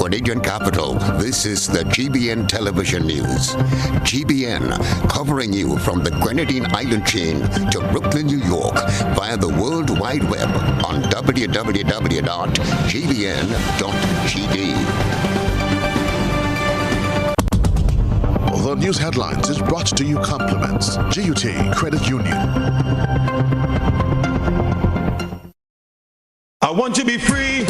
Canadian capital, this is the GBN Television News. GBN, covering you from the Grenadine Island chain to Brooklyn, New York, via the World Wide Web on www.gbn.gd. The news headlines is brought to you compliments GUT Credit Union. I want to be free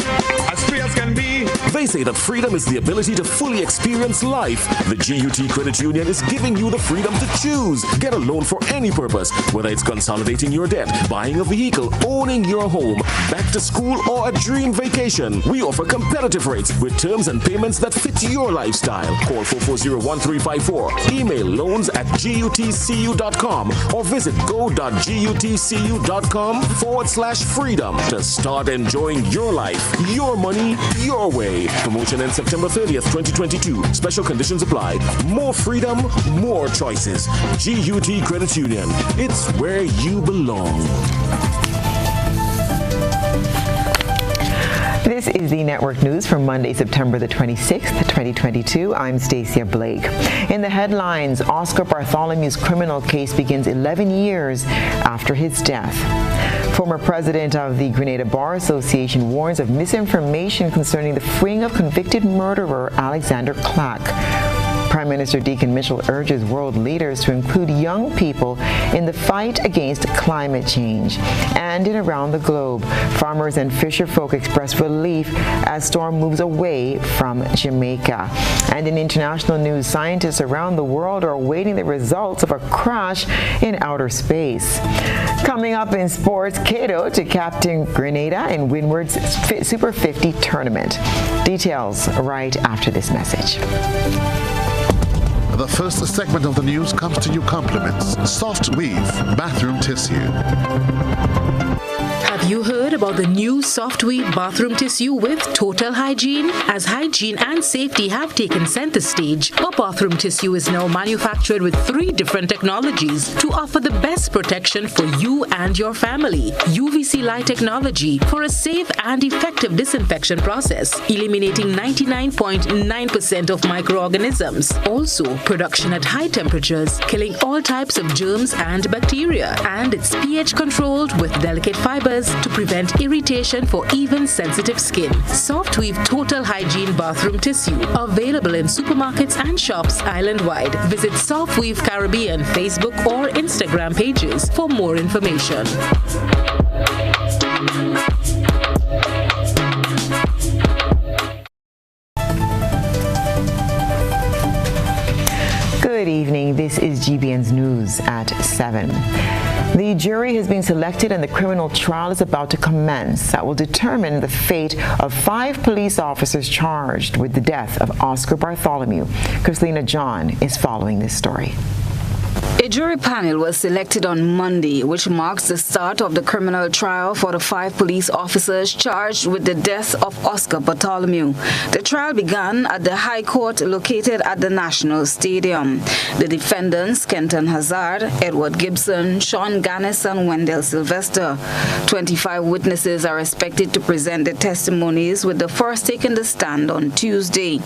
as can be. They say that freedom is the ability to fully experience life. The GUT Credit Union is giving you the freedom to choose. Get a loan for any purpose, whether it's consolidating your debt, buying a vehicle, owning your home, back to school, or a dream vacation. We offer competitive rates with terms and payments that fit your lifestyle. Call 440-1354. Email loans@gutcu.com or visit go.gutcu.com/freedom to start enjoying your life, your money, your way. Promotion ends September 30th, 2022. Special conditions apply. More freedom, more choices. GUT Credit Union. It's where you belong. This is the Network News for Monday, September the 26th, 2022. I'm Stasia Blake. In the headlines, Oscar Bartholomew's criminal case begins 11 years after his death. Former president of the Grenada Bar Association warns of misinformation concerning the freeing of convicted murderer Alexander Clack. Prime Minister Deacon Mitchell urges world leaders to include young people in the fight against climate change. And in around the globe, farmers and fisherfolk express relief as storm moves away from Jamaica. And in international news, scientists around the world are awaiting the results of a crash in outer space. Coming up in sports, Cato to captain Grenada in Windward's Super 50 tournament. Details right after this message. The first segment of the news comes to you compliments Soft Weave Bathroom Tissue. Have you heard about the new Soft Weave bathroom tissue with total hygiene? As hygiene and safety have taken center stage, our bathroom tissue is now manufactured with 3 different technologies to offer the best protection for you and your family. UVC light technology for a safe and effective disinfection process, eliminating 99.9% of microorganisms. Also, production at high temperatures, killing all types of germs and bacteria. And it's pH controlled with delicate fibers to prevent irritation for even sensitive skin. Soft Weave Total Hygiene Bathroom Tissue. Available in supermarkets and shops island-wide. Visit Soft Weave Caribbean Facebook or Instagram pages for more information. Good evening. This is GBN's News at 7. The jury has been selected and the criminal trial is about to commence that will determine the fate of 5 police officers charged with the death of Oscar Bartholomew. Christina John is following this story. A jury panel was selected on Monday, which marks the start of the criminal trial for the 5 police officers charged with the death of Oscar Bartholomew. The trial began at the High Court located at the National Stadium. The defendants, Kenton Hazard, Edward Gibson, Sean Gannis, and Wendell Sylvester. 25 witnesses are expected to present their testimonies, with the first taking the stand on Tuesday.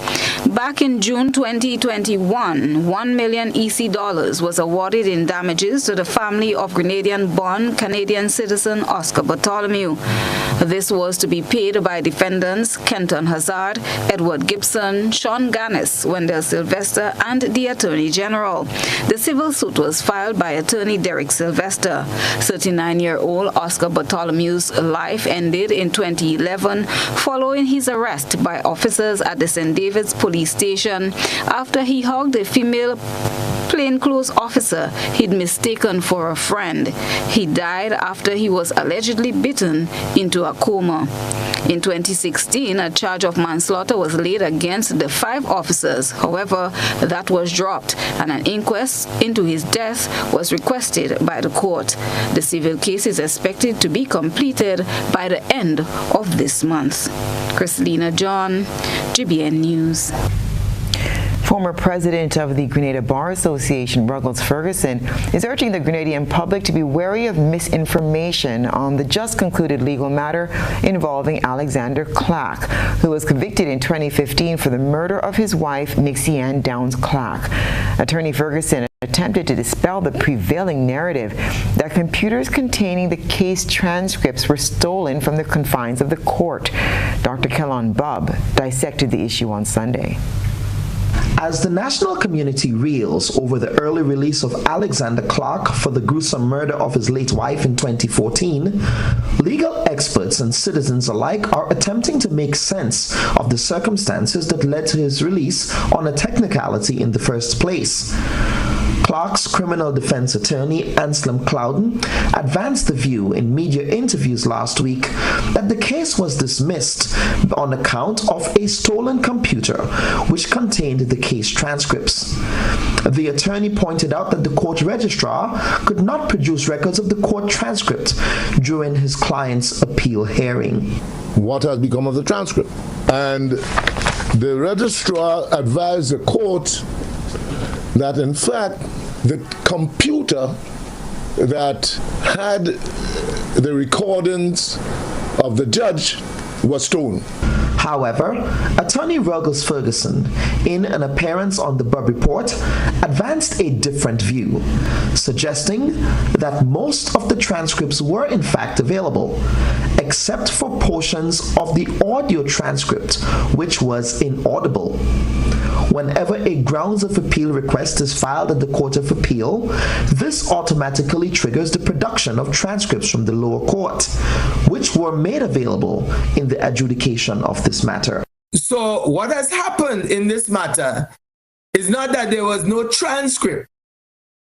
Back in June 2021, $1 million EC was awarded in damages to the family of Grenadian-born Canadian citizen Oscar Bartholomew. This was to be paid by defendants Kenton Hazard, Edward Gibson, Sean Gannis, Wendell Sylvester, and the Attorney General. The civil suit was filed by Attorney Derek Sylvester. 39-year-old Oscar Bartholomew's life ended in 2011 following his arrest by officers at the St. David's police station after he hugged a female plainclothes officer he'd mistaken for a friend. He died after he was allegedly bitten into a coma. In 2016, a charge of manslaughter was laid against the 5 officers. However, that was dropped, and an inquest into his death was requested by the court. The civil case is expected to be completed by the end of this month. Christina John, GBN News. Former president of the Grenada Bar Association, Ruggles Ferguson, is urging the Grenadian public to be wary of misinformation on the just concluded legal matter involving Alexander Clark, who was convicted in 2015 for the murder of his wife, Nixie Ann Downs Clark. Attorney Ferguson attempted to dispel the prevailing narrative that computers containing the case transcripts were stolen from the confines of the court. Dr. Kellon Bubb dissected the issue on Sunday. As the national community reels over the early release of Alexander Clark for the gruesome murder of his late wife in 2014, legal experts and citizens alike are attempting to make sense of the circumstances that led to his release on a technicality in the first place. Clark's criminal defense attorney, Anselm Clouden, advanced the view in media interviews last week that the case was dismissed on account of a stolen computer which contained the case transcripts. The attorney pointed out that the court registrar could not produce records of the court transcript during his client's appeal hearing. What has become of the transcript? And the registrar advised the court that in fact the computer that had the recordings of the judge was stolen. However, attorney Ruggles Ferguson, in an appearance on the Bubb Report, advanced a different view, suggesting that most of the transcripts were in fact available, except for portions of the audio transcript, which was inaudible. Whenever a grounds of appeal request is filed at the Court of Appeal, this automatically triggers the production of transcripts from the lower court, which were made available in the adjudication of this matter. So what has happened in this matter is not that there was no transcript.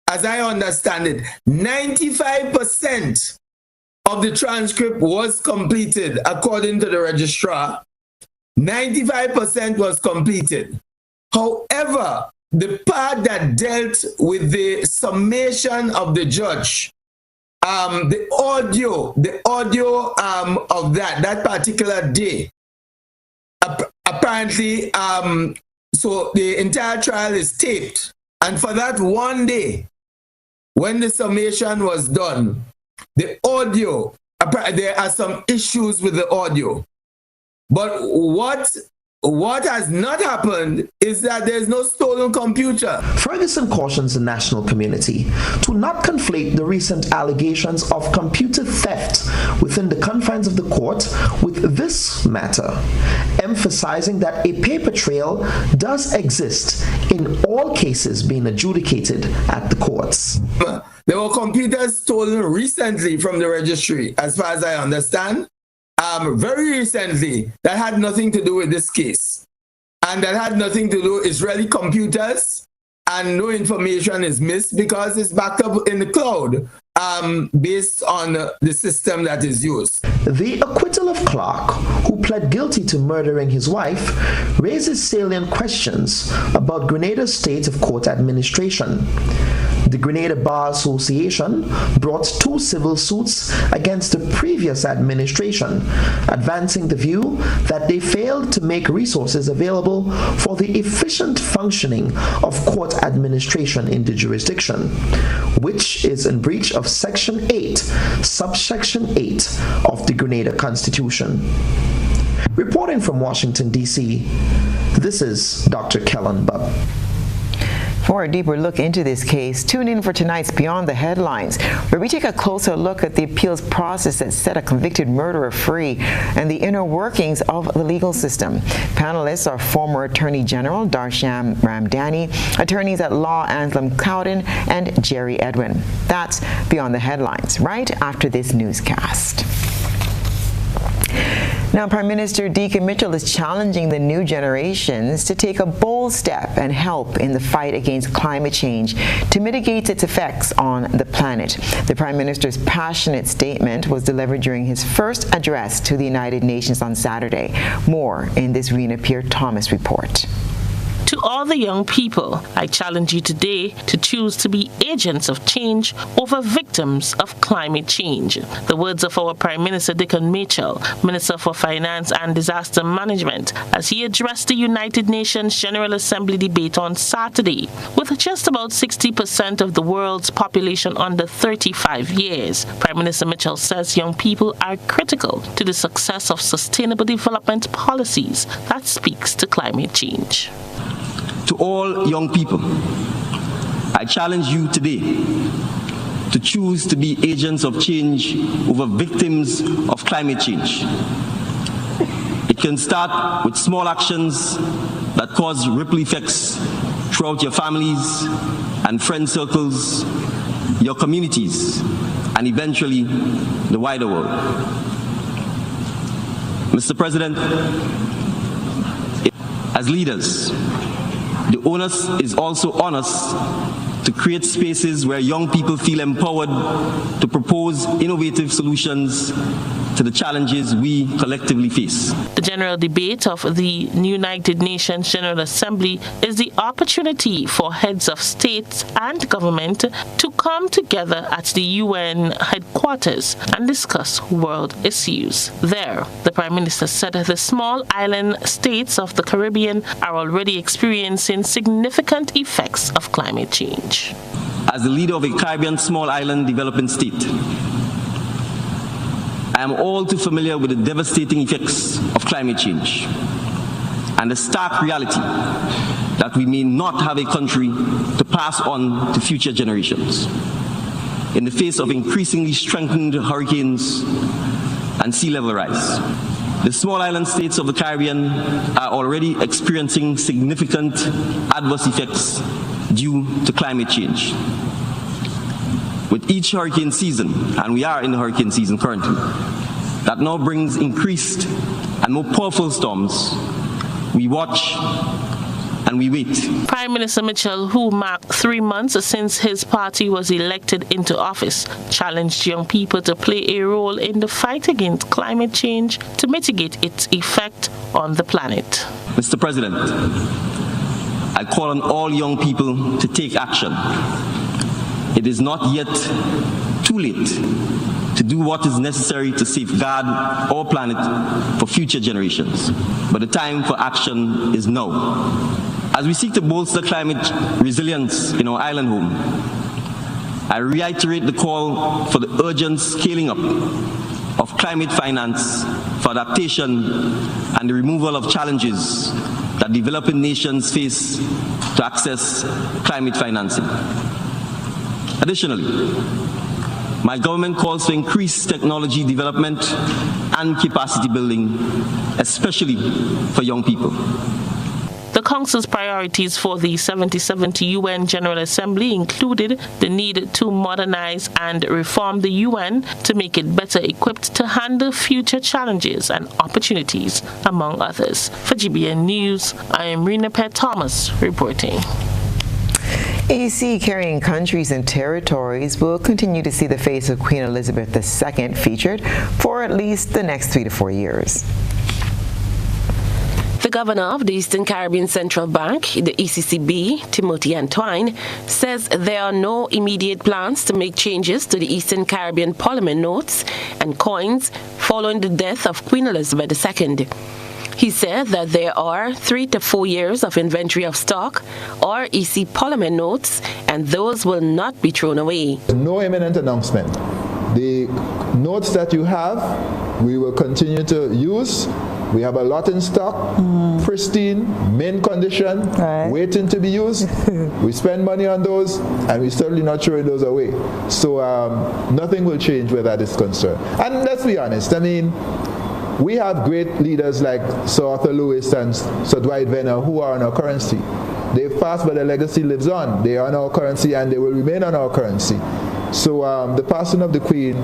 As I understand it, 95% of the transcript was completed according to the registrar. 95% was completed. However, the part that dealt with the summation of the judge, the audio of that particular day, apparently, so the entire trial is taped. And for that one day, when the summation was done, the audio, there are some issues with the audio. But what has not happened is that there's no stolen computer. Ferguson cautions the national community to not conflate the recent allegations of computer theft within the confines of the court with this matter, emphasizing that a paper trail does exist in all cases being adjudicated at the courts. There were computers stolen recently from the registry, as far as I understand. Very recently, that had nothing to do with this case. And that had nothing to do with Israeli computers, and no information is missed because it's backed up in the cloud based on the system that is used. The acquittal of Clark, who pled guilty to murdering his wife, raises salient questions about Grenada's state of court administration. The Grenada Bar Association brought 2 civil suits against the previous administration, advancing the view that they failed to make resources available for the efficient functioning of court administration in the jurisdiction, which is in breach of Section 8, Subsection 8 of the Grenada Constitution. Reporting from Washington, D.C., this is Dr. Kellon Bubb. For a deeper look into this case, tune in for tonight's Beyond the Headlines, where we take a closer look at the appeals process that set a convicted murderer free and the inner workings of the legal system. Panelists are former Attorney General Darsham Ramdani, attorneys at law Anselm Clouden, and Jerry Edwin. That's Beyond the Headlines, right after this newscast. Now, Prime Minister Deacon Mitchell is challenging the new generations to take a bold step and help in the fight against climate change to mitigate its effects on the planet. The Prime Minister's passionate statement was delivered during his first address to the United Nations on Saturday. More in this Rena Pierre-Thomas report. To all the young people, I challenge you today to choose to be agents of change over victims of climate change. The words of our Prime Minister Dickon Mitchell, Minister for Finance and Disaster Management, as he addressed the United Nations General Assembly debate on Saturday. With just about 60% of the world's population under 35 years, Prime Minister Mitchell says young people are critical to the success of sustainable development policies that speaks to climate change. To all young people, I challenge you today to choose to be agents of change over victims of climate change. It can start with small actions that cause ripple effects throughout your families and friend circles, your communities, and eventually the wider world. Mr. President, as leaders, the onus is also on us to create spaces where young people feel empowered to propose innovative solutions to the challenges we collectively face. The general debate of the United Nations General Assembly is the opportunity for heads of state and government to come together at the UN headquarters and discuss world issues. There, the Prime Minister said that the small island states of the Caribbean are already experiencing significant effects of climate change. As the leader of a Caribbean small island developing state, I am all too familiar with the devastating effects of climate change and the stark reality that we may not have a country to pass on to future generations. In the face of increasingly strengthened hurricanes and sea level rise, the small island states of the Caribbean are already experiencing significant adverse effects due to climate change. With each hurricane season, and we are in the hurricane season currently, that now brings increased and more powerful storms, we watch and we wait. Prime Minister Mitchell, who marked 3 months since his party was elected into office, challenged young people to play a role in the fight against climate change to mitigate its effect on the planet. Mr. President, I call on all young people to take action. It is not yet too late to do what is necessary to safeguard our planet for future generations. But the time for action is now. As we seek to bolster climate resilience in our island home, I reiterate the call for the urgent scaling up of climate finance for adaptation and the removal of challenges that developing nations face to access climate financing. Additionally, my government calls for increased technology development and capacity building, especially for young people. The Council's priorities for the 77th UN General Assembly included the need to modernize and reform the UN to make it better equipped to handle future challenges and opportunities, among others. For GBN News, I am Rena Pett Thomas reporting. AC-carrying countries and territories will continue to see the face of Queen Elizabeth II featured for at least the next 3 to 4 years. The governor of the Eastern Caribbean Central Bank, the ECCB, Timothy Antoine, says there are no immediate plans to make changes to the Eastern Caribbean Parliament notes and coins following the death of Queen Elizabeth II. He said that there are 3 to 4 years of inventory of stock or EC Parliament notes, and those will not be thrown away. No imminent announcement. The notes that you have, we will continue to use. We have a lot in stock, pristine, mint condition, waiting to be used. We spend money on those, and we're certainly not throwing those away. So nothing will change where that is concerned. And let's be honest, I mean, we have great leaders like Sir Arthur Lewis and Sir Dwight Venner who are on our currency. They've passed, but their legacy lives on. They are on our currency, and they will remain on our currency. So the passing of the Queen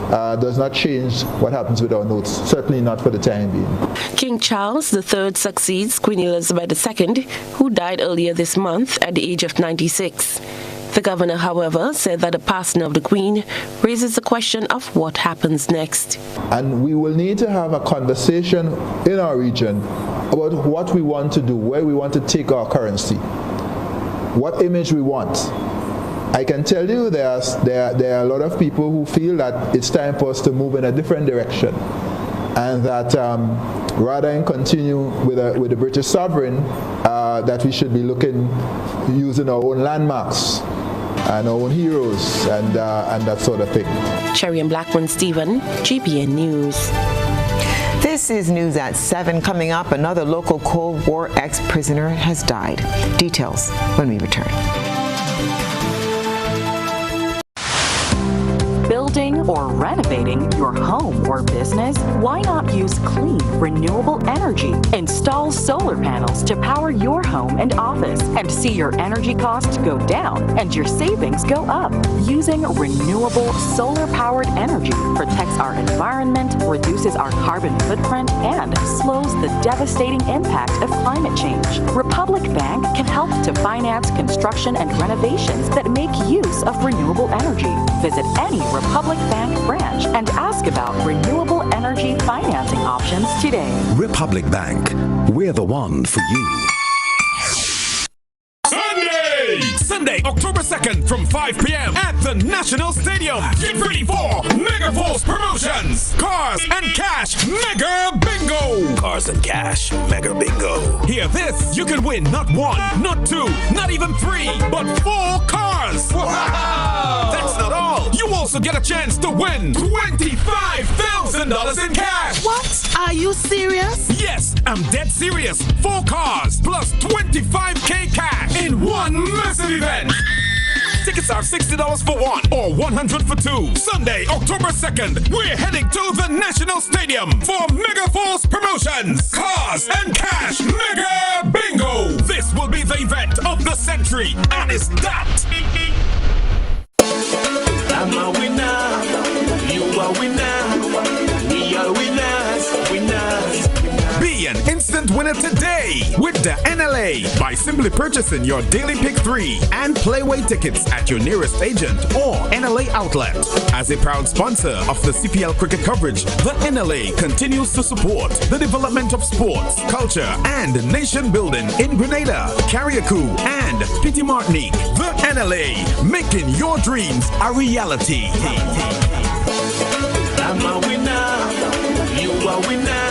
does not change what happens with our notes, certainly not for the time being. King Charles III succeeds Queen Elizabeth II, who died earlier this month at the age of 96. The governor, however, said that the passing of the Queen raises the question of what happens next. And we will need to have a conversation in our region about what we want to do, where we want to take our currency, what image we want. I can tell you there are a lot of people who feel that it's time for us to move in a different direction, and that rather than continue with the British sovereign, that we should be using our own landmarks and our own heroes and that sort of thing. Cherry and Blackman Stephen, GBN News. This is news at 7. Coming up, another local Cold War ex-prisoner has died. Details when we return. Building or renovating your home or business? Why not use clean, renewable energy? Install solar panels to power your home and office and see your energy costs go down and your savings go up. Using renewable solar-powered energy protects our environment, reduces our carbon footprint, and slows the devastating impact of climate change. Republic Bank can help to finance construction and renovations that make use of renewable energy. Visit any Republic Bank branch and ask about renewable energy financing options today. Republic Bank, we're the one for you. Sunday, October 2nd from 5 p.m. at the National Stadium. Get ready for Mega Force Promotions. Cars and Cash Mega Bingo. Cars and Cash Mega Bingo. Hear this. You can win not 1, not 2, not even 3, but 4 cars. Wow! That's not all. You also get a chance to win $25,000 in cash. What? Are you serious? Yes, I'm dead serious. 4 cars plus $25K cash in one massive event. Tickets are $60 for 1 or $100 for 2. Sunday, October 2nd, we're heading to the National Stadium for Mega Force Promotions. Cars and Cash Mega Bingo. This will be the event of the century, and it's that. I'm a winner. You are winner. We are winners. Winners. Be an instant winner today with the NLA by simply purchasing your Daily Pick 3 and Playway tickets at your nearest agent or NLA outlet. As a proud sponsor of the CPL cricket coverage, the NLA continues to support the development of sports, culture, and nation building in Grenada, Carriacou, and Petite Martinique. The NLA, making your dreams a reality. I'm a winner. You are winner.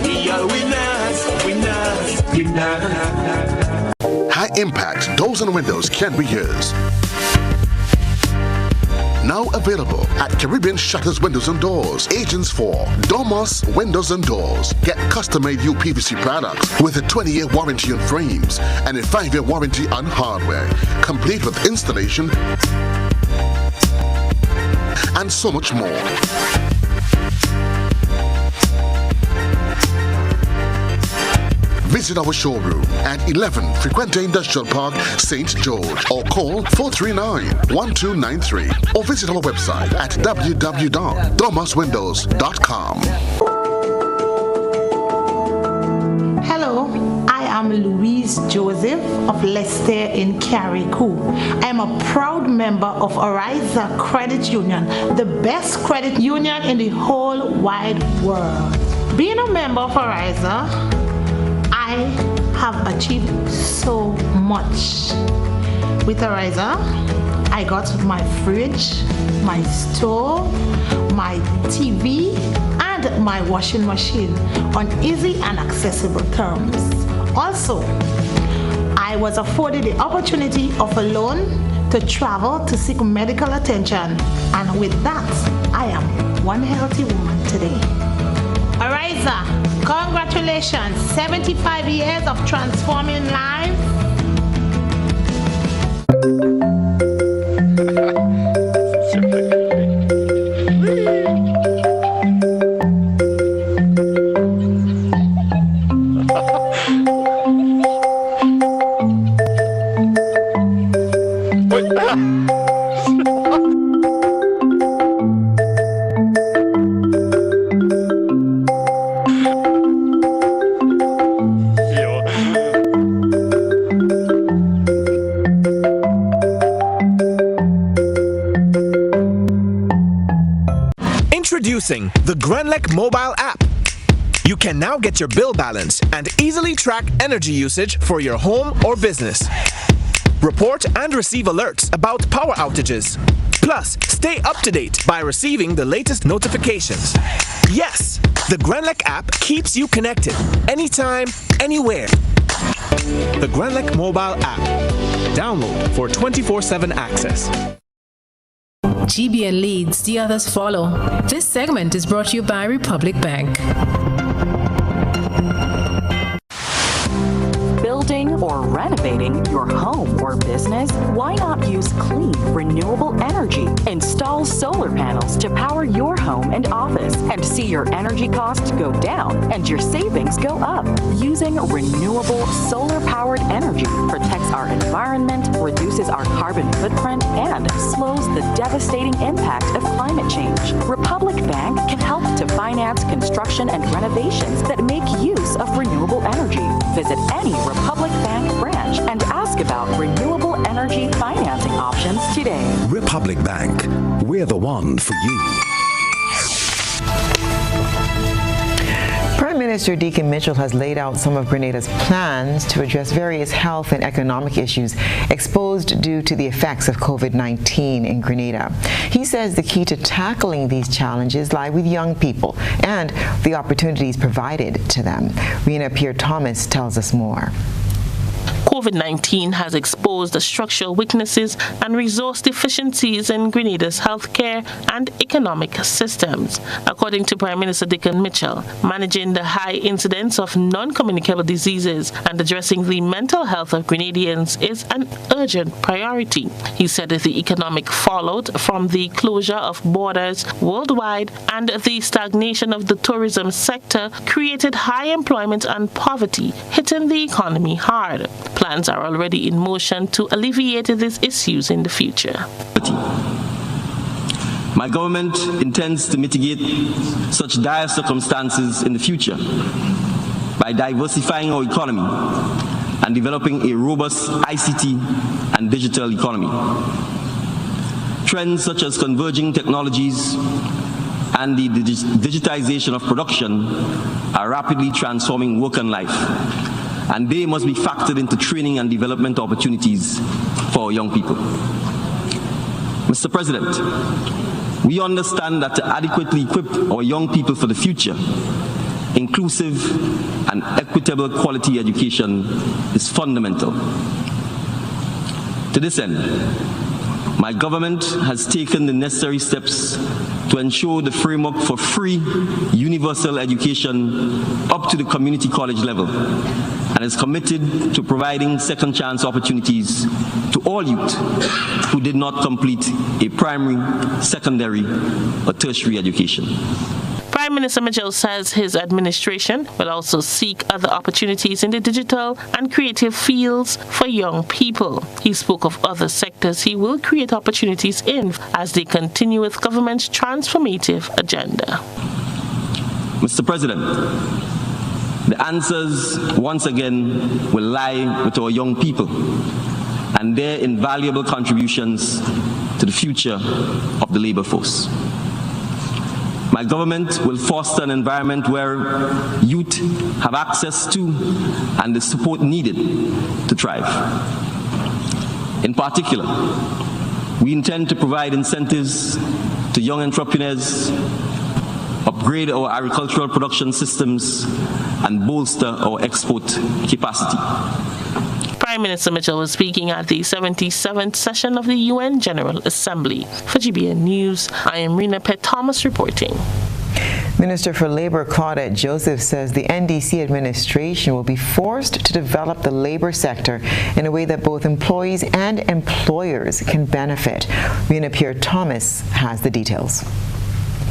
We are winners, winners, winners. High impact doors and windows can be yours. Now available at Caribbean Shutters Windows and Doors. Agents for Domus Windows and Doors. Get custom-made UPVC products with a 20-year warranty on frames and a 5-year warranty on hardware, complete with installation and so much more. Visit our showroom at 11 Frequente Industrial Park, St. George, or call 439-1293, or visit our website at www.domuswindows.com. Hello, I am Louise Joseph of Leicester in Carriacou. I am a proud member of Ariza Credit Union, the best credit union in the whole wide world. Being a member of Ariza, I have achieved so much. With Ariza, I got my fridge, my stove, my TV, and my washing machine on easy and accessible terms. Also, I was afforded the opportunity of a loan to travel to seek medical attention, and with that, I am one healthy woman today. Ariza, congratulations, 75 years of transforming lives. Introducing the Grenlec mobile app. You You can now get your bill balance and easily track energy usage for your home or business. Report and receive alerts about power outages. Plus, stay up to date by receiving the latest notifications. Yes, the Grenlec app keeps you connected anytime, anywhere. The Grenlec mobile app. Download for 24/7 access. GBN leads, the others follow. This segment is brought to you by Republic Bank. Building or renovating your home or business? Why not use clean, renewable energy? Install solar panels to power your home and office and see your energy costs go down and your savings go up. Using renewable solar-powered energy protects our environment, reduces our carbon footprint, and slows the devastating impact of climate change. Republic Bank can help to finance construction and renovations that make use of renewable energy. Visit any Republic Bank branch and ask about renewable energy financing options today. Republic Bank, we're the one for you. Prime Minister Deacon Mitchell has laid out some of Grenada's plans to address various health and economic issues exposed due to the effects of COVID-19 in Grenada. He says the key to tackling these challenges lie with young people and the opportunities provided to them. Rena Pierre-Thomas tells us more. COVID-19 has exposed the structural weaknesses and resource deficiencies in Grenada's healthcare and economic systems. According to Prime Minister Deacon Mitchell, managing the high incidence of non-communicable diseases and addressing the mental health of Grenadians is an urgent priority. He said that the economic fallout from the closure of borders worldwide and the stagnation of the tourism sector created high employment and poverty, hitting the economy hard. Plans are already in motion to alleviate these issues in the future. My government intends to mitigate such dire circumstances in the future by diversifying our economy and developing a robust ICT and digital economy. Trends such as converging technologies and the digitization of production are rapidly transforming work and life, and they must be factored into training and development opportunities for our young people. Mr. President, we understand that to adequately equip our young people for the future, inclusive and equitable quality education is fundamental. To this end, my government has taken the necessary steps to ensure the framework for free universal education up to the community college level, and is committed to providing second chance opportunities to all youth who did not complete a primary, secondary, or tertiary education. Prime Minister Mitchell says his administration will also seek other opportunities in the digital and creative fields for young people. He spoke of other sectors he will create opportunities in as they continue with government's transformative agenda. Mr. President, the answers once again will lie with our young people and their invaluable contributions to the future of the labor force. My government will foster an environment where youth have access to and the support needed to thrive. In particular, we intend to provide incentives to young entrepreneurs, upgrade our agricultural production systems, and bolster our export capacity. Prime Minister Mitchell was speaking at the 77th session of the UN General Assembly. For GBN News, I am Rena Pierre-Thomas reporting. Minister for Labor Claudette Joseph says the NDC administration will be forced to develop the labor sector in a way that both employees and employers can benefit. Rena Pierre-Thomas has the details.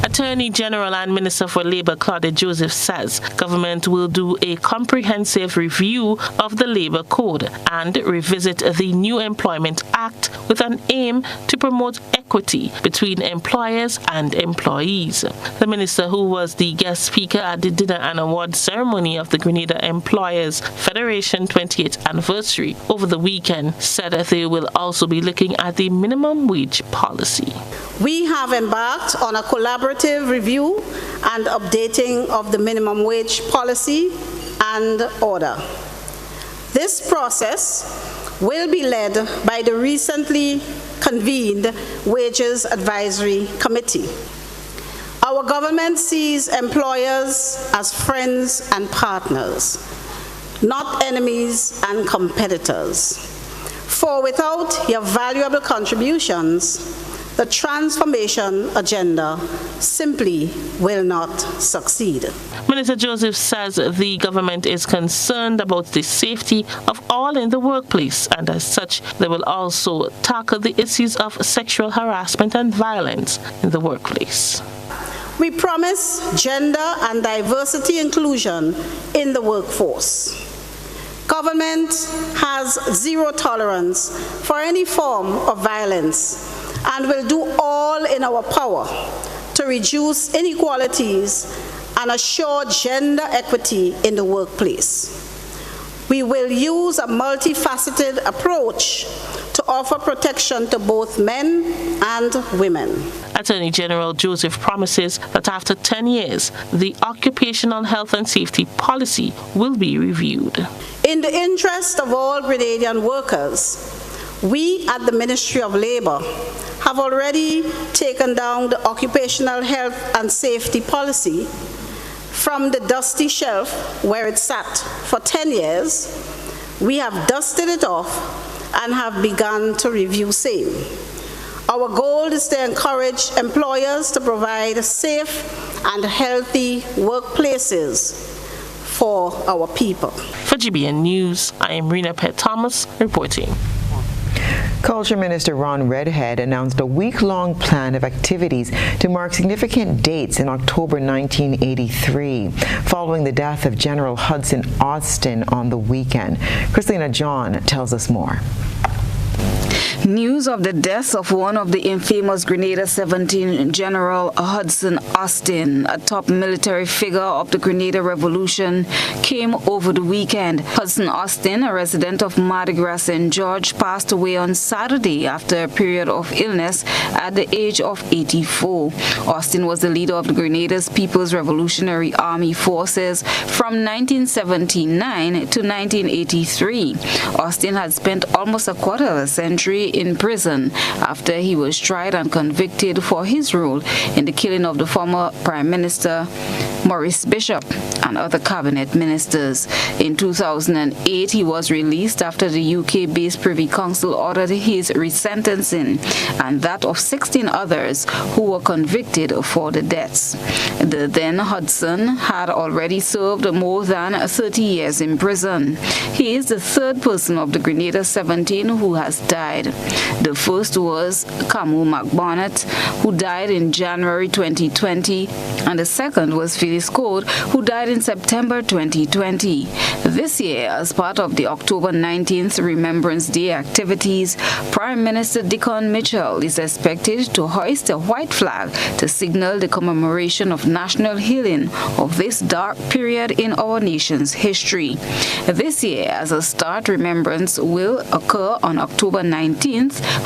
Attorney General and Minister for Labor Claudette Joseph says government will do a comprehensive review of the Labor Code and revisit the New Employment Act with an aim to promote equity between employers and employees. The minister, who was the guest speaker at the dinner and award ceremony of the Grenada Employers Federation 28th anniversary over the weekend, said that they will also be looking at the minimum wage policy. We have embarked on a collaborative review and updating of the minimum wage policy and order. This process will be led by the recently convened Wages Advisory Committee. Our government sees employers as friends and partners, not enemies and competitors. For without your valuable contributions, the transformation agenda simply will not succeed. Minister Joseph says the government is concerned about the safety of all in the workplace, and as such, they will also tackle the issues of sexual harassment and violence in the workplace. We promise gender and diversity inclusion in the workforce. Government has zero tolerance for any form of violence and will do all in our power to reduce inequalities and assure gender equity in the workplace. We will use a multifaceted approach to offer protection to both men and women. Attorney General Joseph promises that after 10 years, the occupational health and safety policy will be reviewed. In the interest of all Grenadian workers, we at the Ministry of Labour have already taken down the occupational health and safety policy from the dusty shelf where it sat for 10 years. We have dusted it off and have begun to review same. Our goal is to encourage employers to provide safe and healthy workplaces for our people. For GBN News, I am Rena Pett Thomas reporting. Culture Minister Ron Redhead announced a week-long plan of activities to mark significant dates in October 1983, following the death of General Hudson Austin on the weekend. Christina John tells us more. News of the death of one of the infamous Grenada 17 General Hudson Austin, a top military figure of the Grenada Revolution, came over the weekend. Hudson Austin, a resident of Mardi Gras, St. George, passed away on Saturday after a period of illness at the age of 84. Austin was the leader of the Grenada's People's Revolutionary Army Forces from 1979 to 1983. Austin had spent almost a quarter of a century in prison after he was tried and convicted for his role in the killing of the former Prime Minister Maurice Bishop and other cabinet ministers. In 2008, he was released after the UK-based Privy Council ordered his resentencing and that of 16 others who were convicted for the deaths. The then Hudson had already served more than 30 years in prison. He is the third person of the Grenada 17 who has died. The first was Camus McBonnet, who died in January 2020, and the second was Phyllis Code, who died in September 2020. This year, as part of the October 19th Remembrance Day activities, Prime Minister Dickon Mitchell is expected to hoist a white flag to signal the commemoration of national healing of this dark period in our nation's history. This year, as a start, remembrance will occur on October 19th,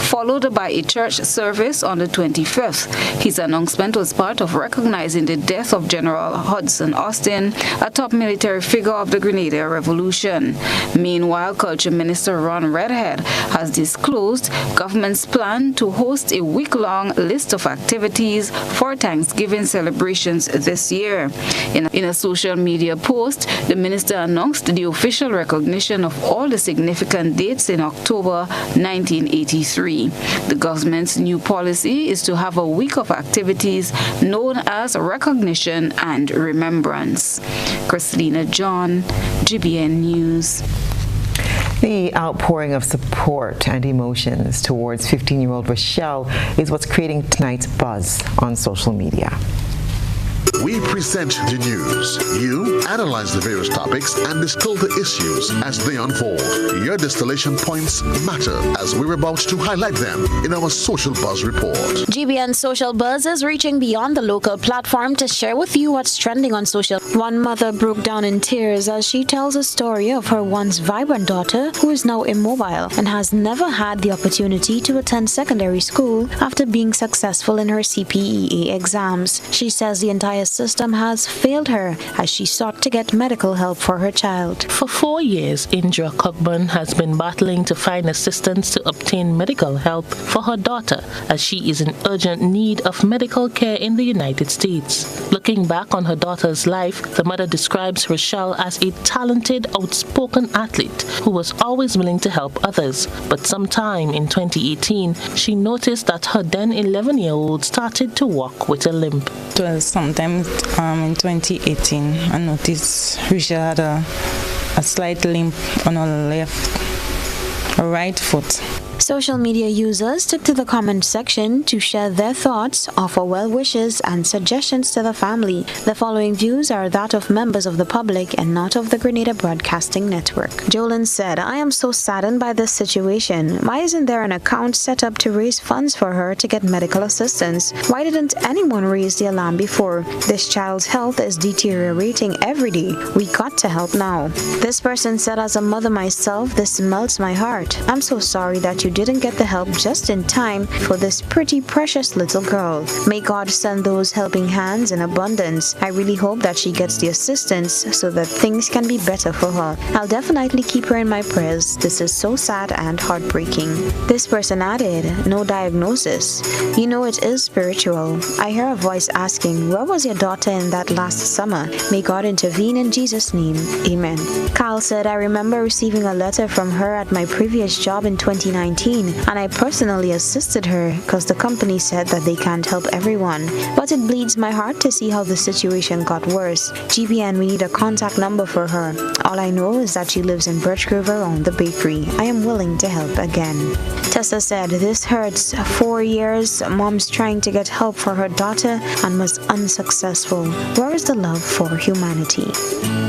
followed by a church service on the 25th. His announcement was part of recognizing the death of General Hudson Austin, a top military figure of the Grenada Revolution. Meanwhile, Culture Minister Ron Redhead has disclosed government's plan to host a week-long list of activities for Thanksgiving celebrations this year. In a social media post, the minister announced the official recognition of all the significant dates in October 1983. The government's new policy is to have a week of activities known as Recognition and Remembrance. Christina John, GBN News. The outpouring of support and emotions towards 15-year-old Rochelle is what's creating tonight's buzz on social media. We present the news. You analyze the various topics and distill the issues as they unfold. Your distillation points matter as we're about to highlight them in our Social Buzz report. GBN Social Buzz is reaching beyond the local platform to share with you what's trending on social. One mother broke down in tears as she tells a story of her once vibrant daughter who is now immobile and has never had the opportunity to attend secondary school after being successful in her CPEA exams. She says the entire system has failed her as she sought to get medical help for her child. For 4 years, Indra Cockburn has been battling to find assistance to obtain medical help for her daughter as she is in urgent need of medical care in the United States. Looking back on her daughter's life, the mother describes Rochelle as a talented, outspoken athlete who was always willing to help others. But sometime in 2018, she noticed that her then 11-year-old started to walk with a limp. It was sometime in 2018, I noticed Rochelle had a slight limp on her right foot. Social media users took to the comment section to share their thoughts, offer well wishes, and suggestions to the family. The following views are that of members of the public and not of the Grenada Broadcasting Network. Jolyn said, "I am so saddened by this situation. Why isn't there an account set up to raise funds for her to get medical assistance? Why didn't anyone raise the alarm before? This child's health is deteriorating every day. We got to help now." This person said, "As a mother myself, this melts my heart. I'm so sorry that you didn't get the help just in time for this pretty precious little girl. May God send those helping hands in abundance. I really hope that she gets the assistance so that things can be better for her. I'll definitely keep her in my prayers. This is so sad and heartbreaking." This person added, "No diagnosis. You know it is spiritual. I hear a voice asking, where was your daughter in that last summer? May God intervene in Jesus' name. Amen." Carl said, "I remember receiving a letter from her at my previous job in 2019. And I personally assisted her because the company said that they can't help everyone. But it bleeds my heart to see how the situation got worse. GBN, we need a contact number for her. All I know is that she lives in Birch Grove around the bakery. I am willing to help again." Tessa said, "This hurts. 4 years, mom's trying to get help for her daughter and was unsuccessful. Where is the love for humanity?"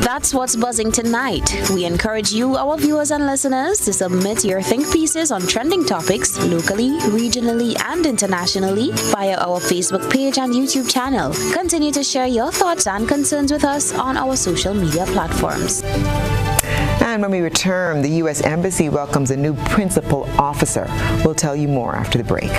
That's what's buzzing tonight. We encourage you, our viewers and listeners, to submit your think pieces on trending topics locally, regionally, and internationally via our Facebook page and YouTube channel. Continue to share your thoughts and concerns with us on our social media platforms. And when we return, the U.S. Embassy welcomes a new principal officer. We'll tell you more after the break.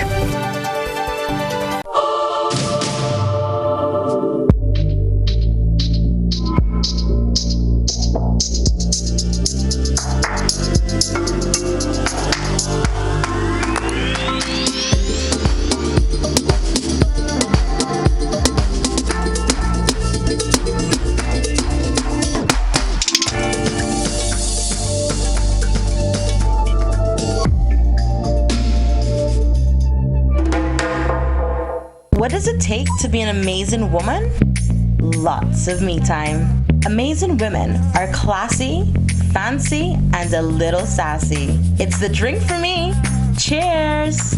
What does it take to be an amazing woman? Lots of me time. Amazing women are classy, fancy, and a little sassy. It's the drink for me. Cheers!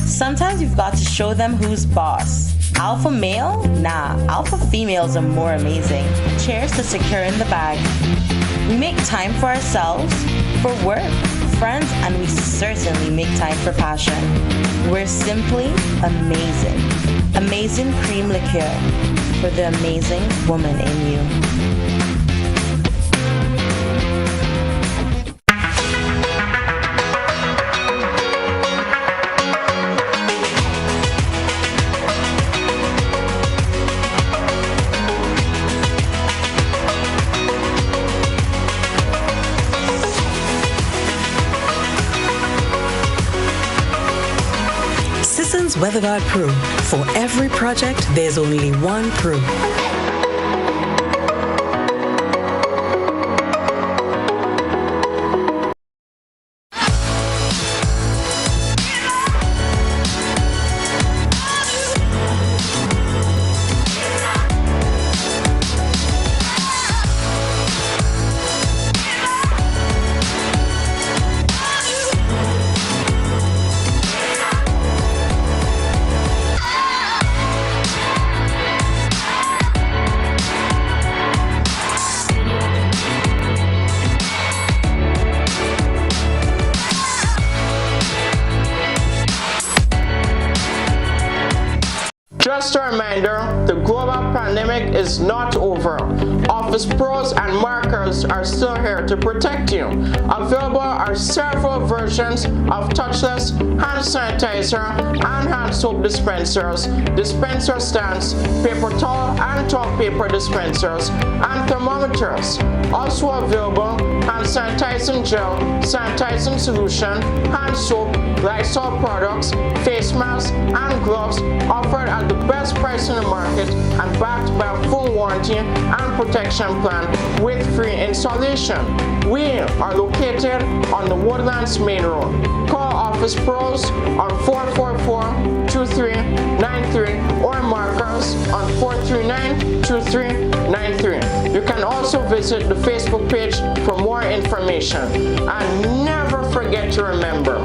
Sometimes you've got to show them who's boss. Alpha male? Nah, alpha females are more amazing. Cheers to securing the bag. We make time for ourselves, for work, friends, and we certainly make time for passion. We're simply amazing. Amazing cream liqueur for the amazing woman in you. WeatherGuard Pro. For every project, there's only one Pro. Just a reminder, the global pandemic is not over. Office Pros and markers are still here to protect you. Available are several versions of touchless hand sanitizer and hand soap dispensers, dispenser stands, paper towel and toilet paper dispensers, and thermometers. Also available, hand sanitizing gel, sanitizing solution, hand soap, Lysol products, face masks, and gloves offered at the best price in the market and backed by a full warranty and protection plan with free installation. We are located on the Woodlands Main Road. Call Office Pros on 444-2393 or markers on 439-2393. You can also visit the Facebook page for more information. And never forget to remember,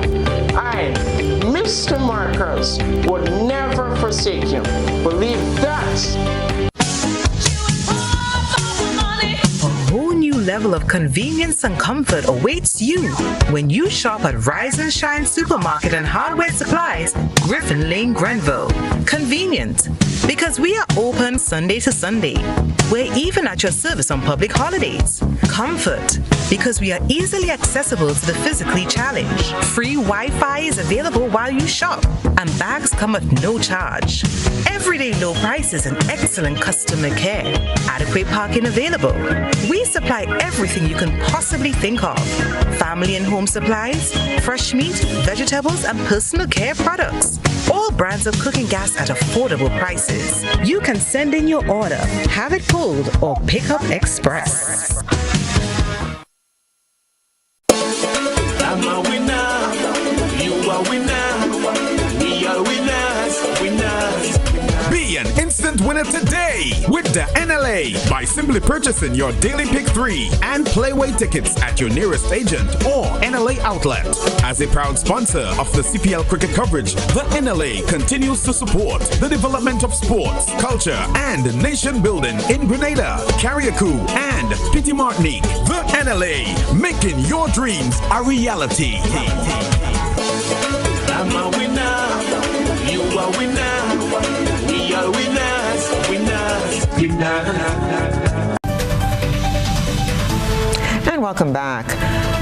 I, Mr. Markers, would never forsake you. Believe that. A whole new level of convenience and comfort awaits you when you shop at Rise and Shine Supermarket and Hardware Supplies, Griffin Lane, Grenville. Convenient, because we are open Sunday to Sunday. We're even at your service on public holidays. Comfort, because we are easily accessible to the physically challenged. Free Wi-Fi is available while you shop, and bags come at no charge. Everyday low prices and excellent customer care. Adequate parking available. We supply everything you can possibly think of. Family and home supplies, fresh meat, vegetables, and personal care products. All brands of cooking gas at affordable prices. You can send in your order, have it pulled, or pick up express. I'm a winner, you are winner, we are winners, winners. Be an instant winner today with the NLA by simply purchasing your Daily Pick 3 and Playway tickets at your nearest agent or NLA outlet. As a proud sponsor of the CPL cricket coverage, the NLA continues to support the development of sports, culture, and nation building in Grenada, Carriacou, and Petit Martinique. The NLA, making your dreams a reality. I'm a winner, you are winner, we are winners, winners, winners. And welcome back.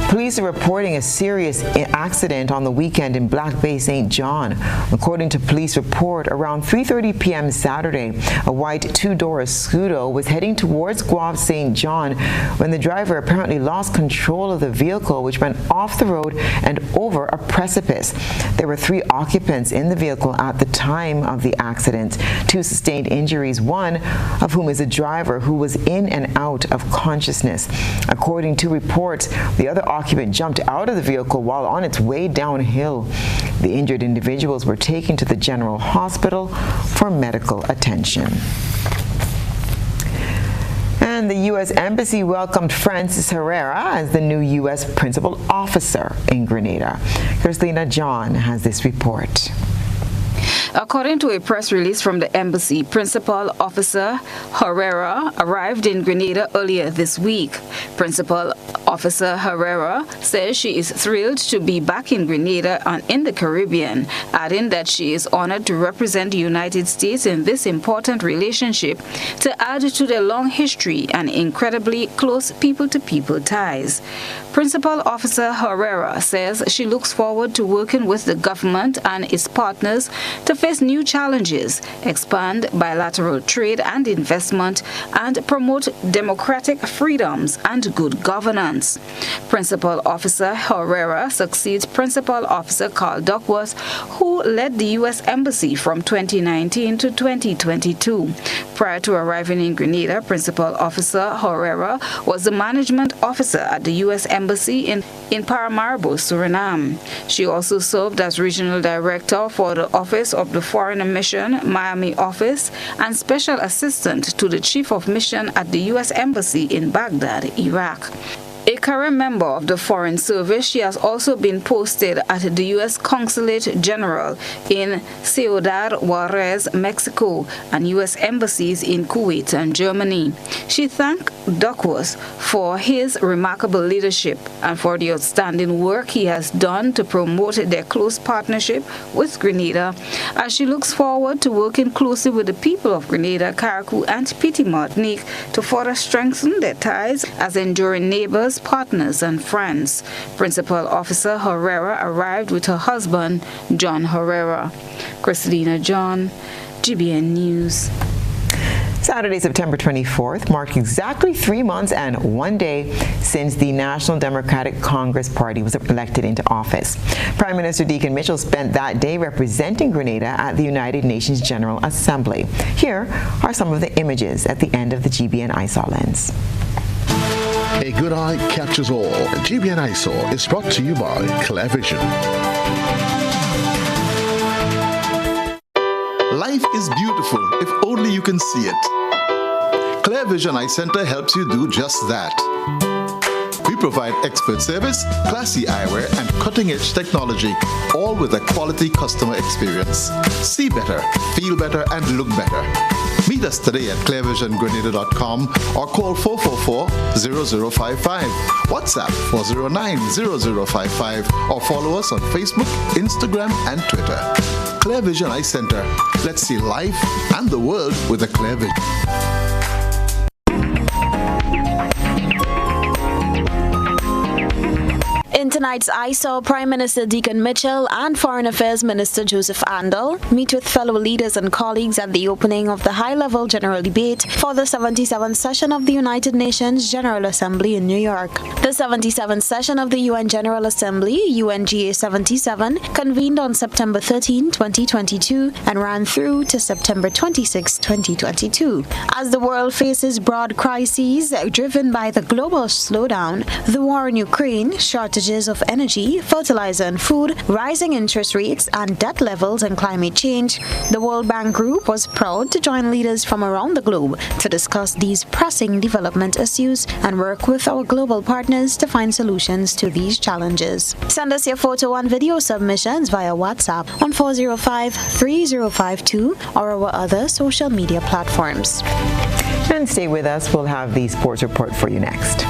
Police are reporting a serious accident on the weekend in Black Bay, St. John. According to police report, around 3:30 p.m. Saturday, a white two-door Scudo was heading towards Guave, St. John when the driver apparently lost control of the vehicle, which went off the road and over a precipice. There were 3 occupants in the vehicle at the time of the accident. 2 sustained injuries, one of whom is a driver who was in and out of consciousness. According to reports, the other occupant jumped out of the vehicle while on its way downhill. The injured individuals were taken to the General Hospital for medical attention. And the U.S. Embassy welcomed Francis Herrera as the new U.S. Principal Officer in Grenada. Christina John has this report. According to a press release from the embassy, Principal Officer Herrera arrived in Grenada earlier this week. Principal Officer Herrera says she is thrilled to be back in Grenada and in the Caribbean, adding that she is honored to represent the United States in this important relationship to add to their long history and incredibly close people-to-people ties. Principal Officer Herrera says she looks forward to working with the government and its partners to face new challenges, expand bilateral trade and investment, and promote democratic freedoms and good governance. Principal Officer Herrera succeeds Principal Officer Carl Duckworth, who led the U.S. Embassy from 2019 to 2022. Prior to arriving in Grenada, Principal Officer Herrera was the management officer at the U.S. Embassy in Paramaribo, Suriname. She also served as regional director for the Office of the Foreign Mission Miami office and special assistant to the chief of mission at the U.S. Embassy in Baghdad, Iraq. A current member of the Foreign Service, she has also been posted at the U.S. Consulate General in Ciudad Juarez, Mexico, and U.S. embassies in Kuwait and Germany. She thanked Duckworth for his remarkable leadership and for the outstanding work he has done to promote their close partnership with Grenada, as she looks forward to working closely with the people of Grenada, Carriacou, and Petit Martinique to further strengthen their ties as enduring neighbors, partners, and friends. Principal Officer Herrera arrived with her husband, John Herrera. Christina John, GBN News. Saturday, September 24th, marked exactly 3 months and 1 day since the National Democratic Congress Party was elected into office. Prime Minister Deacon Mitchell spent that day representing Grenada at the United Nations General Assembly. Here are some of the images at the end of the GBN ISAW lens. A good eye captures all. GBN ISAW is brought to you by Clear Vision. Life is beautiful if only you can see it. Clear Vision Eye Center helps you do just that. We provide expert service, classy eyewear, and cutting-edge technology, all with a quality customer experience. See better, feel better, and look better. Meet us today at clearvisiongrenada.com or call 444-0055, WhatsApp 409-0055, or follow us on Facebook, Instagram, and Twitter. Clear Vision Eye Center. Let's see life and the world with a clear vision. In tonight's ISAW, Prime Minister Deacon Mitchell and Foreign Affairs Minister Joseph Andal meet with fellow leaders and colleagues at the opening of the high-level general debate for the 77th session of the United Nations General Assembly in New York. The 77th session of the UN General Assembly, UNGA 77, convened on September 13, 2022 and ran through to September 26, 2022. As the world faces broad crises driven by the global slowdown, the war in Ukraine, shortages of energy, fertilizer and food, rising interest rates and debt levels and climate change, the World Bank Group was proud to join leaders from around the globe to discuss these pressing development issues and work with our global partners to find solutions to these challenges. Send us your photo and video submissions via WhatsApp on 405-3052 or our other social media platforms. And stay with us, we'll have the sports report for you next.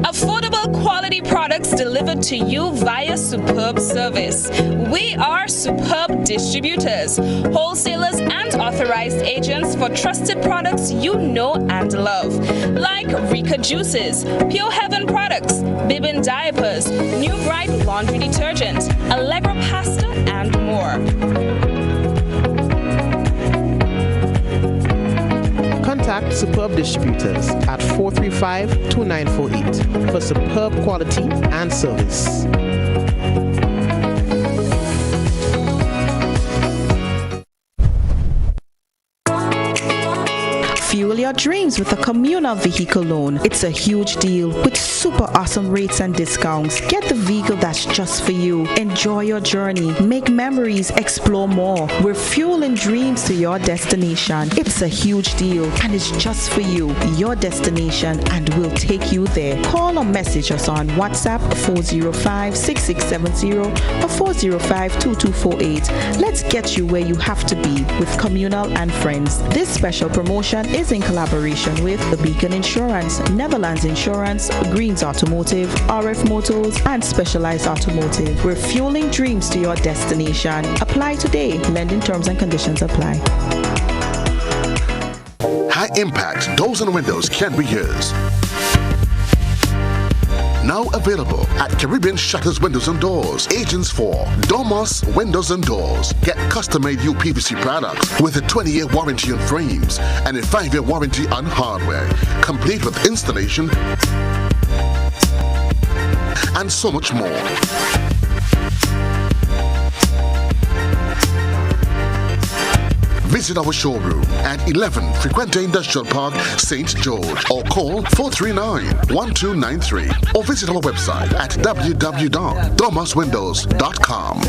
Affordable quality products delivered to you via Superb Service. We are Superb Distributors, wholesalers and authorized agents for trusted products you know and love, like Rika Juices, Pure Heaven products, Bibin diapers, New Bright laundry detergent, Allegra pasta, and more. Contact Superb Distributors at 435-2948 for superb quality and service. Fuel your dreams with a communal vehicle loan. It's a huge deal with super awesome rates and discounts. Get the vehicle that's just for you. Enjoy your journey. Make memories. Explore more. We're fueling dreams to your destination. It's a huge deal and it's just for you. Your destination, and we'll take you there. Call or message us on WhatsApp 405-6670 or 405-2248. Let's get you where you have to be with Communal and Friends. This special promotion is in collaboration with The Beacon Insurance, Netherlands Insurance, Greens Automotive, RF Motors, and Specialized Automotive. We're fueling dreams to your destination. Apply today. Lending terms and conditions apply. High impact doors and windows can be yours. Now available at Caribbean Shutters Windows and Doors, agents for Domus Windows and Doors. Get custom-made UPVC products with a 20-year warranty on frames and a 5-year warranty on hardware, complete with installation and so much more. Visit our showroom at 11 Frequente Industrial Park, St. George, or call 439-1293, or visit our website at www.domuswindows.com.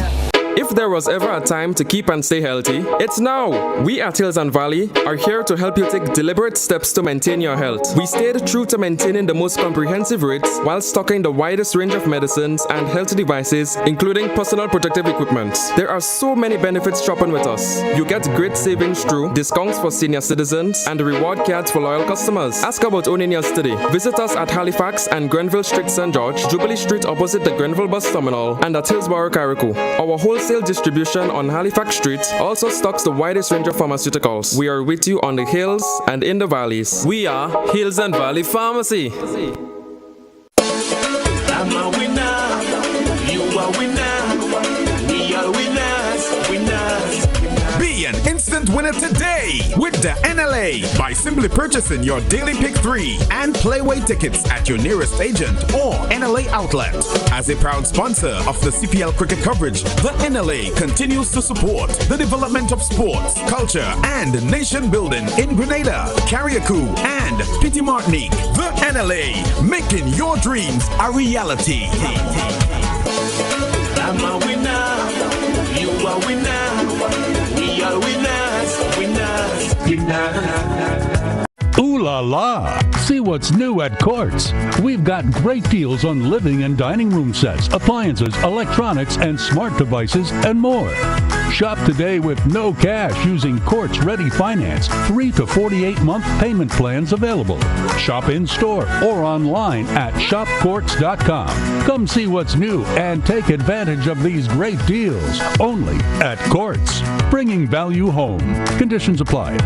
If there was ever a time to keep and stay healthy, it's now. We at Hills and Valley are here to help you take deliberate steps to maintain your health. We stayed true to maintaining the most comprehensive rates while stocking the widest range of medicines and health devices, including personal protective equipment. There are so many benefits shopping with us. You get great savings through discounts for senior citizens and reward cards for loyal customers. Ask about owning yours today. Visit us at Halifax and Grenville Street, St. George, Jubilee Street opposite the Grenville Bus Terminal, and at Hillsborough, Carrico. Our wholesale distribution on Halifax Street also stocks the widest range of pharmaceuticals. We are with you on the hills and in the valleys. We are Hills and Valley Pharmacy. I'm a winner, you are winner, we are winners, winners. Be an instant winner today with the NLA by simply purchasing your Daily Pick 3 and Playway tickets at your nearest agent or NLA outlet. As a proud sponsor of the CPL cricket coverage, the NLA continues to support the development of sports, culture, and nation building in Grenada, Carriacou, and Petit Martinique. The NLA, making your dreams a reality. I'm a winner, you are winner, we are winners, winners, winners. Ooh la la! See what's new at Courts. We've got great deals on living and dining room sets, appliances, electronics, and smart devices, and more. Shop today with no cash using Courts Ready Finance, 3 to 48-month payment plans available. Shop in store or online at shopcourts.com. Come see what's new and take advantage of these great deals only at Courts, bringing value home. Conditions apply.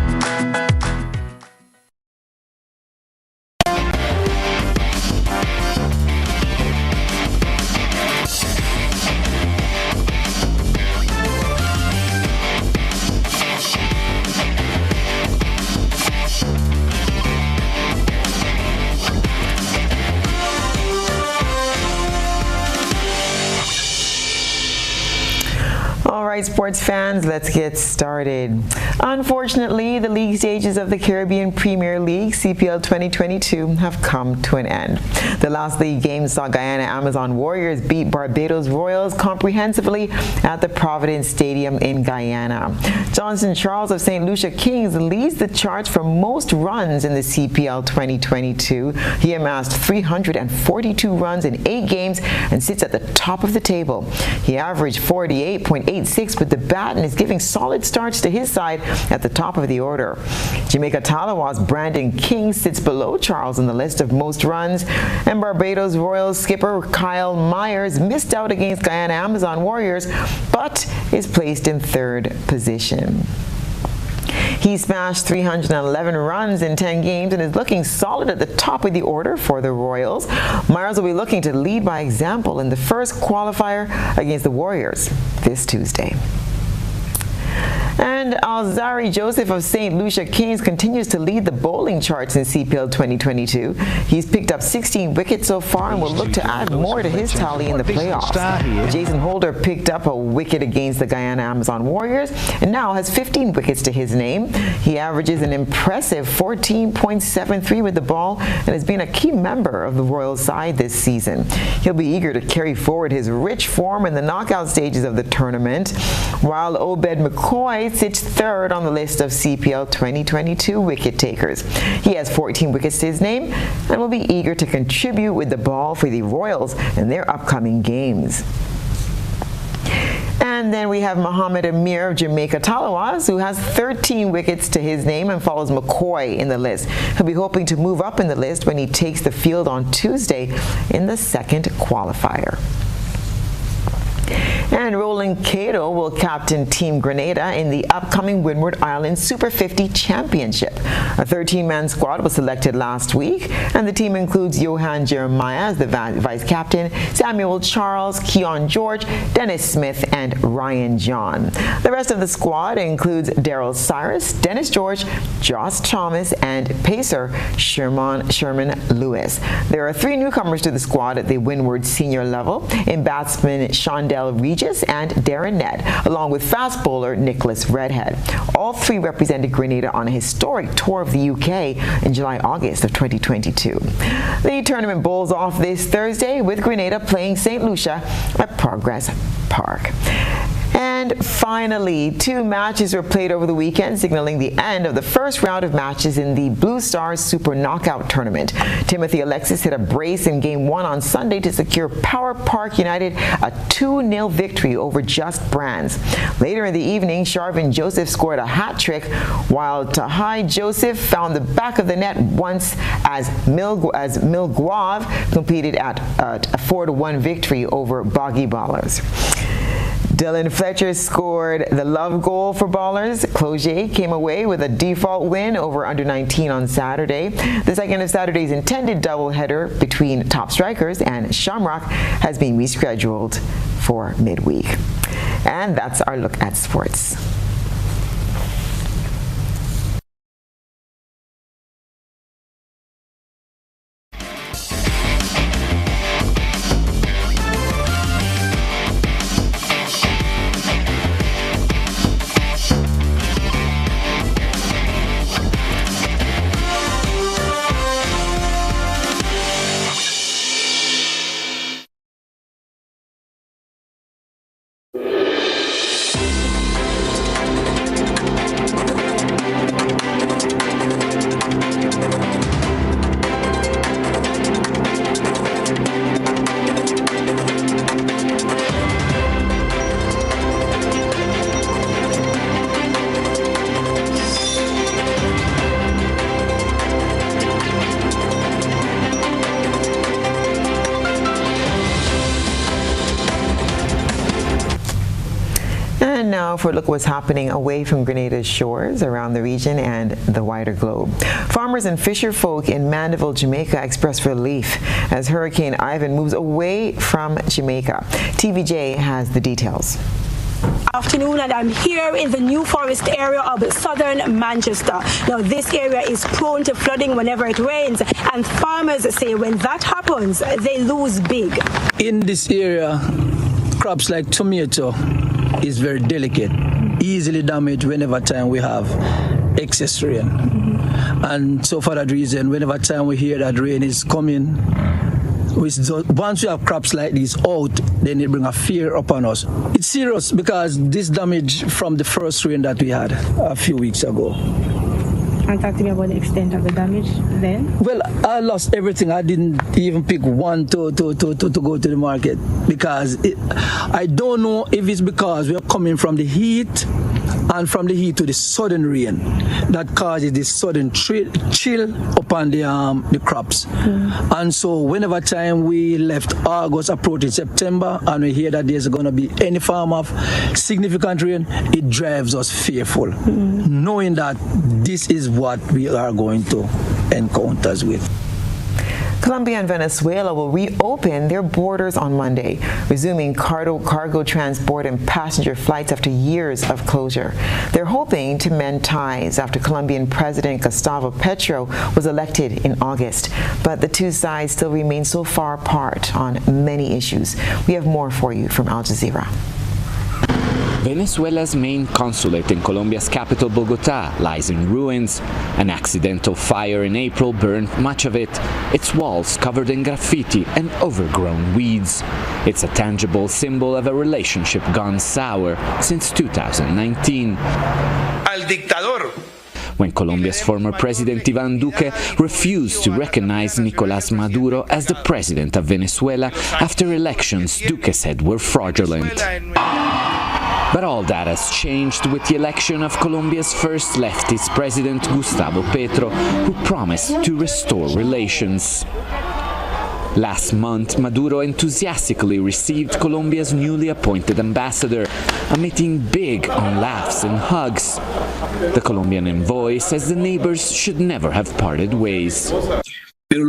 Sports fans, let's get started. Unfortunately, the league stages of the Caribbean Premier League CPL 2022 have come to an end. The last league game saw Guyana Amazon Warriors beat Barbados Royals comprehensively at the Providence Stadium in Guyana. Johnson Charles of St. Lucia Kings leads the charts for most runs in the CPL 2022. He amassed 342 runs in 8 games and sits at the top of the table. He averaged 48.86 with the bat and is giving solid starts to his side at the top of the order. Jamaica Talawa's Brandon King sits below Charles on the list of most runs, and Barbados Royals skipper Kyle Myers missed out against Guyana Amazon Warriors, but is placed in 3rd position. He smashed 311 runs in 10 games and is looking solid at the top of the order for the Royals. Myers will be looking to lead by example in the first qualifier against the Warriors this Tuesday. And Alzari Joseph of St. Lucia Kings continues to lead the bowling charts in CPL 2022. He's picked up 16 wickets so far and will look to add more to his tally in the playoffs. Jason Holder picked up a wicket against the Guyana Amazon Warriors and now has 15 wickets to his name. He averages an impressive 14.73 with the ball and has been a key member of the Royals side this season. He'll be eager to carry forward his rich form in the knockout stages of the tournament, while Obed McCoy sits 3rd on the list of CPL 2022 wicket takers. He has 14 wickets to his name and will be eager to contribute with the ball for the Royals in their upcoming games. And then we have Muhammad Amir of Jamaica Talawas, who has 13 wickets to his name and follows McCoy in the list. He'll be hoping to move up in the list when he takes the field on Tuesday in the 2nd qualifier. And Roland Cato will captain Team Grenada in the upcoming Windward Island Super 50 Championship. A 13-man squad was selected last week, and the team includes Johan Jeremiah as the vice captain, Samuel Charles, Keon George, Dennis Smith, and Ryan John. The rest of the squad includes Daryl Cyrus, Dennis George, Josh Thomas, and pacer Sherman Lewis. There are 3 newcomers to the squad at the Windward senior level in batsman Shondell Regis and Darren Ned, along with fast bowler Nicholas Redhead. All 3 represented Grenada on a historic tour of the UK in July-August of 2022. The tournament bowls off this Thursday with Grenada playing St. Lucia at Progress Park. And And finally, 2 matches were played over the weekend, signaling the end of the first round of matches in the Blue Stars Super Knockout Tournament. Timothy Alexis hit a brace in Game 1 on Sunday to secure Power Park United a 2-0 victory over Just Brands. Later in the evening, Sharvin Joseph scored a hat trick, while Tahai Joseph found the back of the net once as Milguav completed at a 4-1 victory over Boggy Ballers. Dylan Fletcher scored the love goal for Ballers. Clogier came away with a default win over Under-19 on Saturday. The second of Saturday's intended doubleheader between Top Strikers and Shamrock has been rescheduled for midweek. And that's our look at sports. And now for a look at what's happening away from Grenada's shores, around the region and the wider globe. Farmers and fisher folk in Mandeville, Jamaica express relief as Hurricane Ivan moves away from Jamaica. TVJ has the details. Afternoon, and I'm here in the New Forest area of southern Manchester. Now, this area is prone to flooding whenever it rains, and farmers say when that happens, they lose big. In this area, crops like tomato is very delicate, easily damaged whenever time we have excess rain. And so for that reason, whenever time we hear that rain is coming, once we have crops like this out, then it brings a fear upon us. It's serious because this damage from the first rain that we had a few weeks ago. And talk to me about the extent of the damage then? Well, I lost everything. I didn't even pick one to go to the market because I don't know if it's because we are coming from the heat and from the heat to the sudden rain that causes this sudden chill upon the crops. And so whenever time we left August approaching September and we hear that there's going to be any form of significant rain, it drives us fearful, knowing that this is what we are going to encounter with. Colombia and Venezuela will reopen their borders on Monday, resuming cargo transport and passenger flights after years of closure. They're hoping to mend ties after Colombian President Gustavo Petro was elected in August. But the two sides still remain so far apart on many issues. We have more for you from Al Jazeera. Venezuela's main consulate in Colombia's capital, Bogotá, lies in ruins. An accidental fire in April burned much of it, its walls covered in graffiti and overgrown weeds. It's a tangible symbol of a relationship gone sour since 2019. Al dictador. When Colombia's former president Iván Duque refused to recognize Nicolás Maduro as the president of Venezuela after elections Duque said were fraudulent. But all that has changed with the election of Colombia's first leftist president, Gustavo Petro, who promised to restore relations. Last month, Maduro enthusiastically received Colombia's newly appointed ambassador, emitting big on laughs and hugs. The Colombian envoy says the neighbors should never have parted ways. There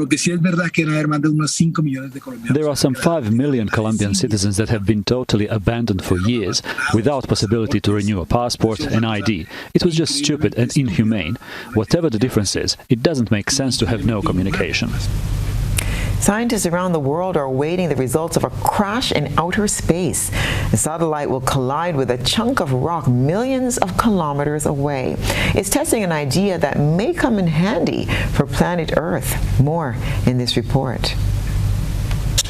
are some 5 million Colombian citizens that have been totally abandoned for years, without possibility to renew a passport and ID. It was just stupid and inhumane. Whatever the difference is, it doesn't make sense to have no communication. Scientists around the world are awaiting the results of a crash in outer space. The satellite will collide with a chunk of rock millions of kilometers away. It's testing an idea that may come in handy for planet Earth. More in this report.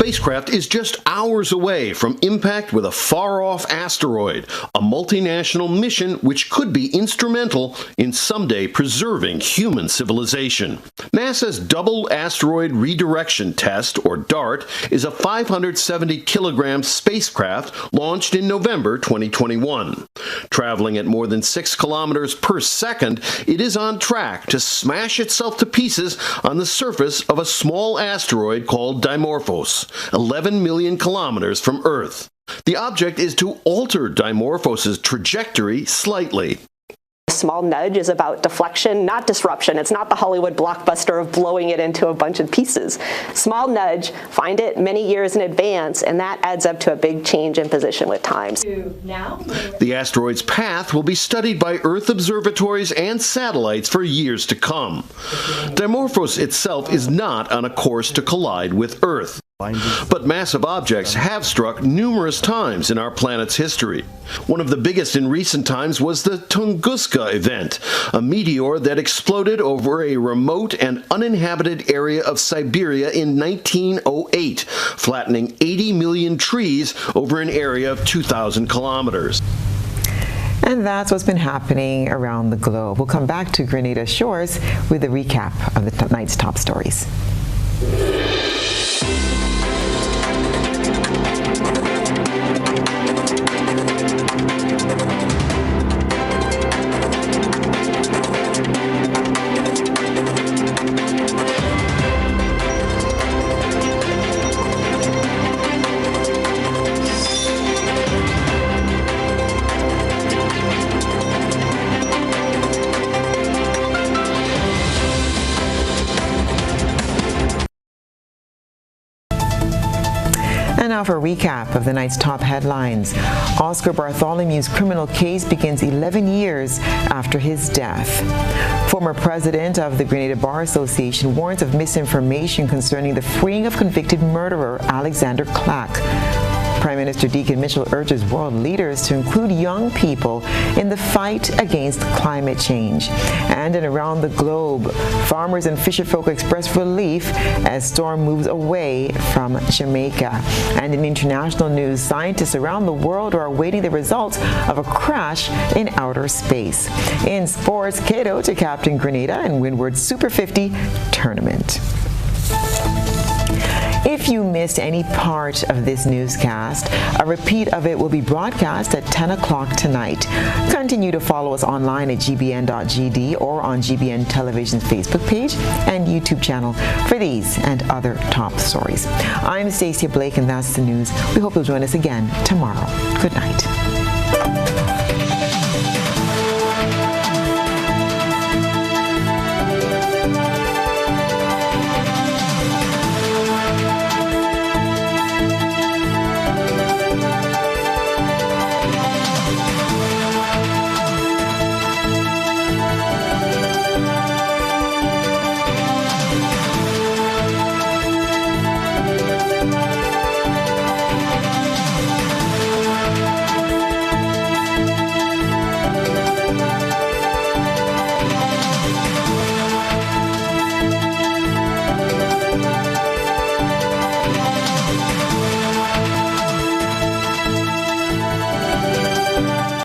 spacecraft is just hours away from impact with a far-off asteroid, a multinational mission which could be instrumental in someday preserving human civilization. NASA's Double Asteroid Redirection Test, or DART, is a 570-kilogram spacecraft launched in November 2021. Traveling at more than 6 kilometers per second, it is on track to smash itself to pieces on the surface of a small asteroid called Dimorphos, 11 million kilometers from Earth. The object is to alter Dimorphos' trajectory slightly. A small nudge is about deflection, not disruption. It's not the Hollywood blockbuster of blowing it into a bunch of pieces. Small nudge, find it many years in advance, and that adds up to a big change in position with time. The asteroid's path will be studied by Earth observatories and satellites for years to come. Dimorphos itself is not on a course to collide with Earth. But massive objects have struck numerous times in our planet's history. One of the biggest in recent times was the Tunguska event, a meteor that exploded over a remote and uninhabited area of Siberia in 1908, flattening 80 million trees over an area of 2,000 kilometers. And that's what's been happening around the globe. We'll come back to Grenada Shores with a recap of the night's top stories. And now for a recap of the night's top headlines. Oscar Bartholomew's criminal case begins 11 years after his death. Former president of the Grenada Bar Association warns of misinformation concerning the freeing of convicted murderer Alexander Clack. Prime Minister Deacon Mitchell urges world leaders to include young people in the fight against climate change. And around the globe, farmers and fisherfolk express relief as storm moves away from Jamaica. And in international news, scientists around the world are awaiting the results of a crash in outer space. In sports, Cato to captain Grenada in Windward's Super 50 tournament. If you missed any part of this newscast, a repeat of it will be broadcast at 10 o'clock tonight. Continue to follow us online at gbn.gd or on GBN Television's Facebook page and YouTube channel for these and other top stories. I'm Stasia Blake, and that's the news. We hope you'll join us again tomorrow. Good night.